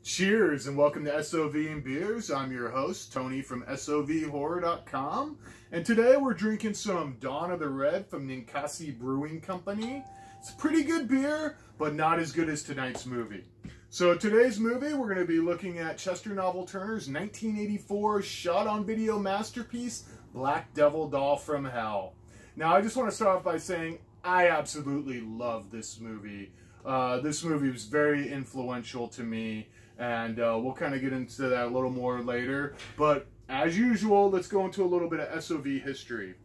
Cheers and welcome to S.O.V and Beers. I'm your host, Tony from SOVHorror.com. And today we're drinking some Dawn of the Red from Ninkasi Brewing Company. It's a pretty good beer, but not as good as tonight's movie. So today's movie, we're going to be looking at Chester Novell Turner's 1984 shot-on-video masterpiece, Black Devil Doll from Hell. Now, I just want to start off by saying I absolutely love this movie. This movie was very influential to me. And we'll kind of get into that a little more later. But as usual, let's go into a little bit of S.O.V history.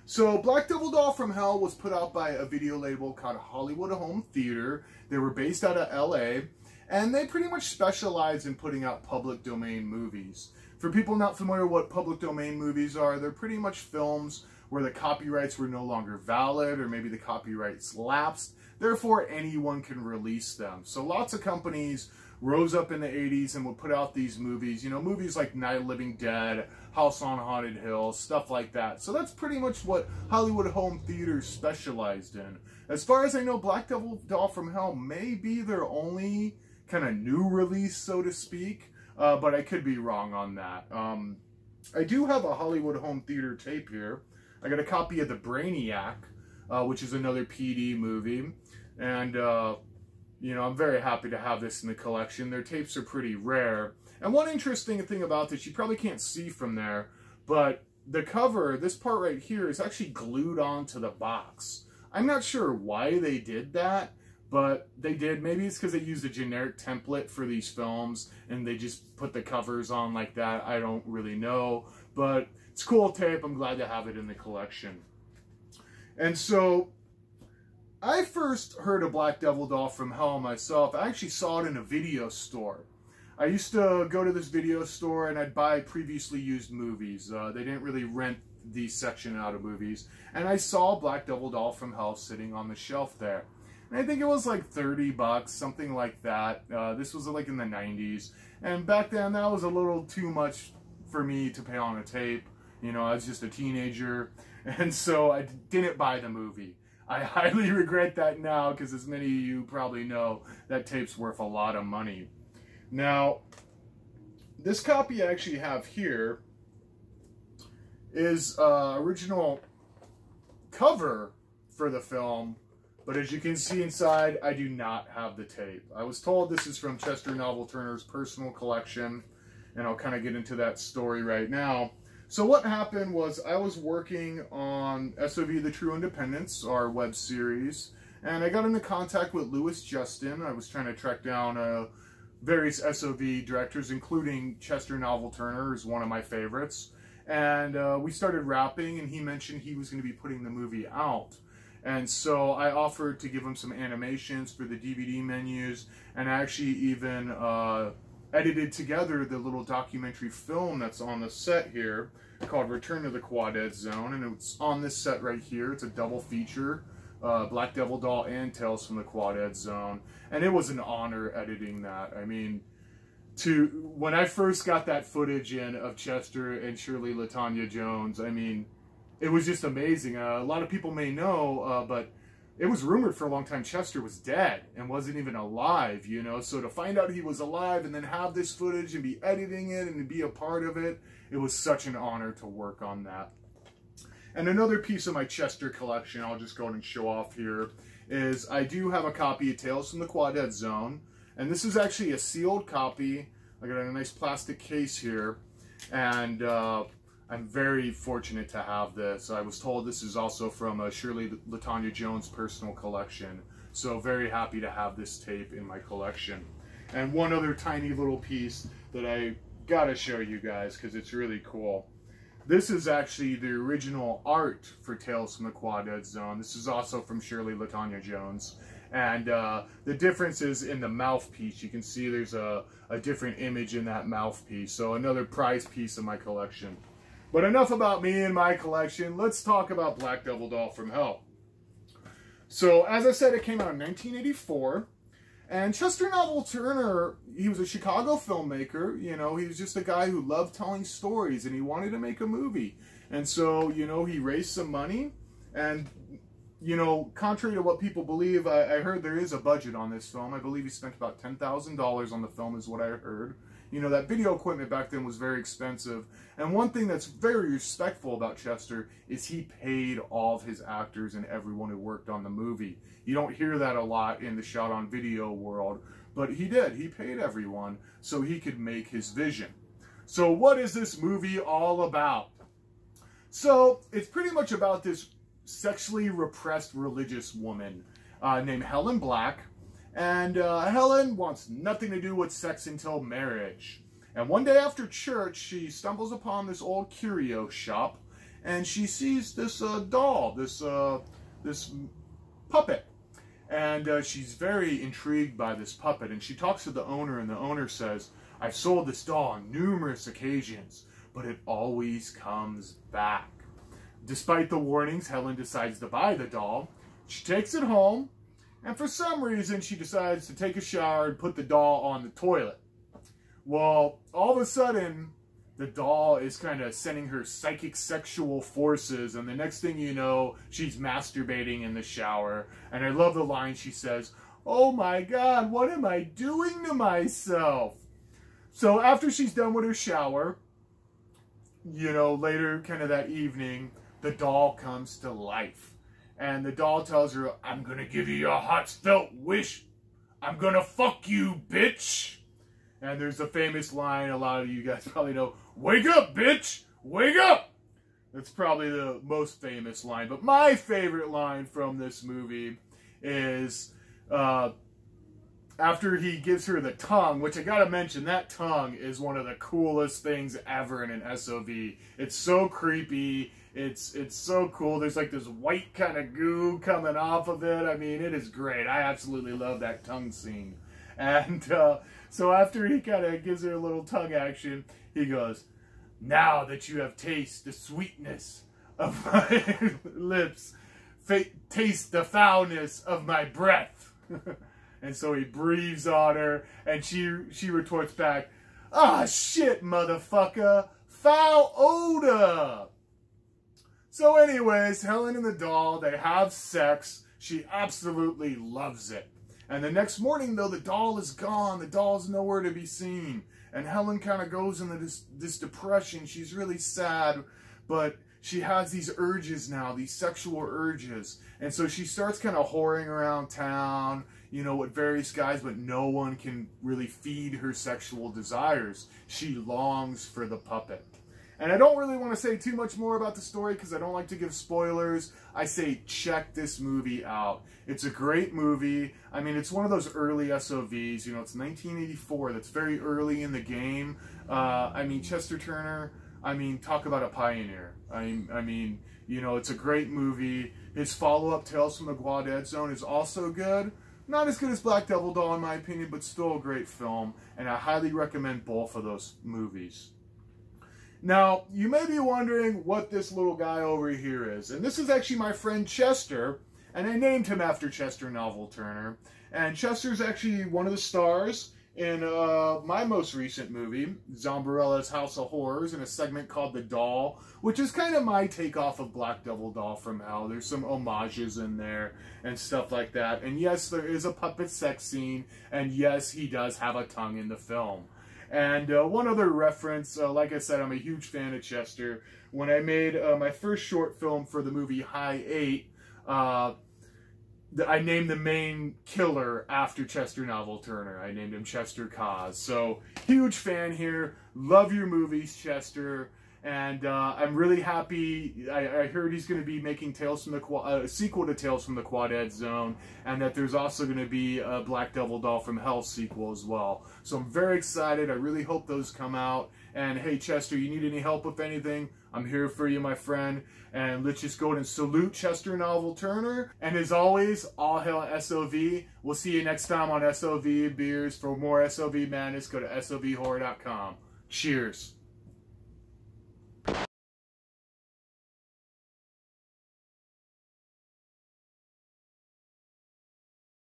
So Black Devil Doll from Hell was put out by a video label called Hollywood Home Theater. They were based out of LA. And they pretty much specialize in putting out public domain movies. For people not familiar with what public domain movies are, they're pretty much films where the copyrights were no longer valid or maybe the copyrights lapsed. Therefore, anyone can release them. So lots of companies rose up in the 80s and would put out these movies, you know, movies like Night of the Living Dead, House on Haunted Hill, stuff like that. So that's pretty much what Hollywood Home Theater specialized in. As far as I know, Black Devil Doll from Hell may be their only kind of new release, so to speak, but I could be wrong on that. I do have a Hollywood Home Theater tape here. I got a copy of The Brainiac, which is another PD movie, and you know, I'm very happy to have this in the collection. Their tapes are pretty rare. And one interesting thing about this, you probably can't see from there, but the cover, this part right here, is actually glued onto the box. I'm not sure why they did that, but they did. Maybe it's because they used a generic template for these films, and they just put the covers on like that. I don't really know, but it's cool tape. I'm glad to have it in the collection. And so I first heard of Black Devil Doll from Hell myself. I actually saw it in a video store. I used to go to this video store and I'd buy previously used movies. They didn't really rent these section out of movies. And I saw Black Devil Doll from Hell sitting on the shelf there. And I think it was like 30 bucks, something like that. This was like in the 90s. And back then that was a little too much for me to pay on a tape. You know, I was just a teenager. And so I didn't buy the movie. I highly regret that now because, as many of you probably know, that tape's worth a lot of money. Now, this copy I actually have here is original cover for the film, but as you can see inside, I do not have the tape. I was told this is from Chester Novell Turner's personal collection, and I'll kind of get into that story right now. So what happened was I was working on S.O.V The True Independence, our web series, and I got into contact with Louis Justin. I was trying to track down various S.O.V directors, including Chester Novell Turner, who's one of my favorites. And we started rapping, and he mentioned he was going to be putting the movie out. And so I offered to give him some animations for the DVD menus, and I actually even edited together the little documentary film that's on the set here called Return to the Quaded Zone, and it's on this set right here. It's a double feature, Black Devil Doll and Tales from the Quaded Zone, and it was an honor editing that. I mean, when I first got that footage in of Chester and Shirley LaTanya Jones, I mean, it was just amazing. A lot of people may know, but it was rumored for a long time Chester was dead and wasn't even alive, you know. So to find out he was alive and then have this footage and be editing it and to be a part of it, it was such an honor to work on that. And another piece of my Chester collection, I'll just go ahead and show off here, is I do have a copy of Tales from the Quaded Zone. And this is actually a sealed copy. I got a nice plastic case here. And I'm very fortunate to have this. I was told this is also from Shirley LaTanya Jones' personal collection. So very happy to have this tape in my collection. And one other tiny little piece that I gotta show you guys because it's really cool. This is actually the original art for Tales from the Quaded Zone. This is also from Shirley LaTanya Jones. And the difference is in the mouthpiece. You can see there's a different image in that mouthpiece. So another prized piece of my collection. But enough about me and my collection. Let's talk about Black Devil Doll from Hell. So, as I said, it came out in 1984. And Chester Novell Turner, he was a Chicago filmmaker. You know, he was just a guy who loved telling stories, and he wanted to make a movie. And so, you know, he raised some money. And you know, contrary to what people believe, I heard there is a budget on this film. I believe he spent about $10,000 on the film is what I heard. You know, that video equipment back then was very expensive. And one thing that's very respectful about Chester is he paid all of his actors and everyone who worked on the movie. You don't hear that a lot in the shot on video world, but he did. He paid everyone so he could make his vision. So what is this movie all about? So it's pretty much about this sexually repressed religious woman named Helen Black. And Helen wants nothing to do with sex until marriage. And one day after church, she stumbles upon this old curio shop, and she sees this doll, this puppet. And she's very intrigued by this puppet, and she talks to the owner, and the owner says, "I've sold this doll on numerous occasions, but it always comes back." Despite the warnings, Helen decides to buy the doll. She takes it home, and for some reason, she decides to take a shower and put the doll on the toilet. Well, all of a sudden, the doll is kind of sending her psychic sexual forces, and the next thing you know, she's masturbating in the shower. And I love the line she says, "Oh my God, what am I doing to myself?" So after she's done with her shower, you know, later kind of that evening, the doll comes to life. And the doll tells her, "I'm gonna give you your heart's felt wish. I'm gonna fuck you, bitch." And there's a famous line a lot of you guys probably know, "Wake up, bitch! Wake up!" That's probably the most famous line. But my favorite line from this movie is after he gives her the tongue, which I gotta mention, that tongue is one of the coolest things ever in an SOV. It's so creepy. It's so cool. There's like this white kind of goo coming off of it. I mean, it is great. I absolutely love that tongue scene. And so after he kind of gives her a little tongue action, he goes, "Now that you have tasted the sweetness of my lips, taste the foulness of my breath." And so he breathes on her, and she retorts back, "Ah, shit, motherfucker, foul odor." So anyways, Helen and the doll, they have sex. She absolutely loves it. And the next morning, though, the doll is gone. The doll's nowhere to be seen. And Helen kind of goes into this depression. She's really sad, but she has these urges now, these sexual urges. And so she starts kind of whoring around town, you know, with various guys, but no one can really feed her sexual desires. She longs for the puppet. And I don't really want to say too much more about the story because I don't like to give spoilers. I say check this movie out. It's a great movie. I mean, it's one of those early SOVs. You know, it's 1984. That's very early in the game. I mean, Chester Turner, I mean, talk about a pioneer. I mean, you know, it's a great movie. His follow-up, Tales from the Quadead Zone, is also good. Not as good as Black Devil Doll, in my opinion, but still a great film. And I highly recommend both of those movies. Now, you may be wondering what this little guy over here is. And this is actually my friend Chester, and I named him after Chester Novell Turner. And Chester's actually one of the stars in my most recent movie, Zombarella's House of Horrors, in a segment called The Doll, which is kind of my takeoff of Black Devil Doll from Hell. There's some homages in there and stuff like that. And yes, there is a puppet sex scene, and yes, he does have a tongue in the film. And one other reference, like I said, I'm a huge fan of Chester. When I made my first short film for the movie High 8, I named the main killer after Chester Novell Turner. I named him Chester Cause. So, huge fan here. Love your movies, Chester. And I'm really happy. I heard he's going to be making Tales from the a sequel to Tales from the Quadead Zone, and that there's also going to be a Black Devil Doll from Hell sequel as well. So I'm very excited. I really hope those come out. And hey, Chester, you need any help with anything? I'm here for you, my friend. And let's just go ahead and salute Chester Novell Turner. And as always, all hail S.O.V. We'll see you next time on S.O.V Beers. For more S.O.V madness, go to SOVhorror.com. Cheers.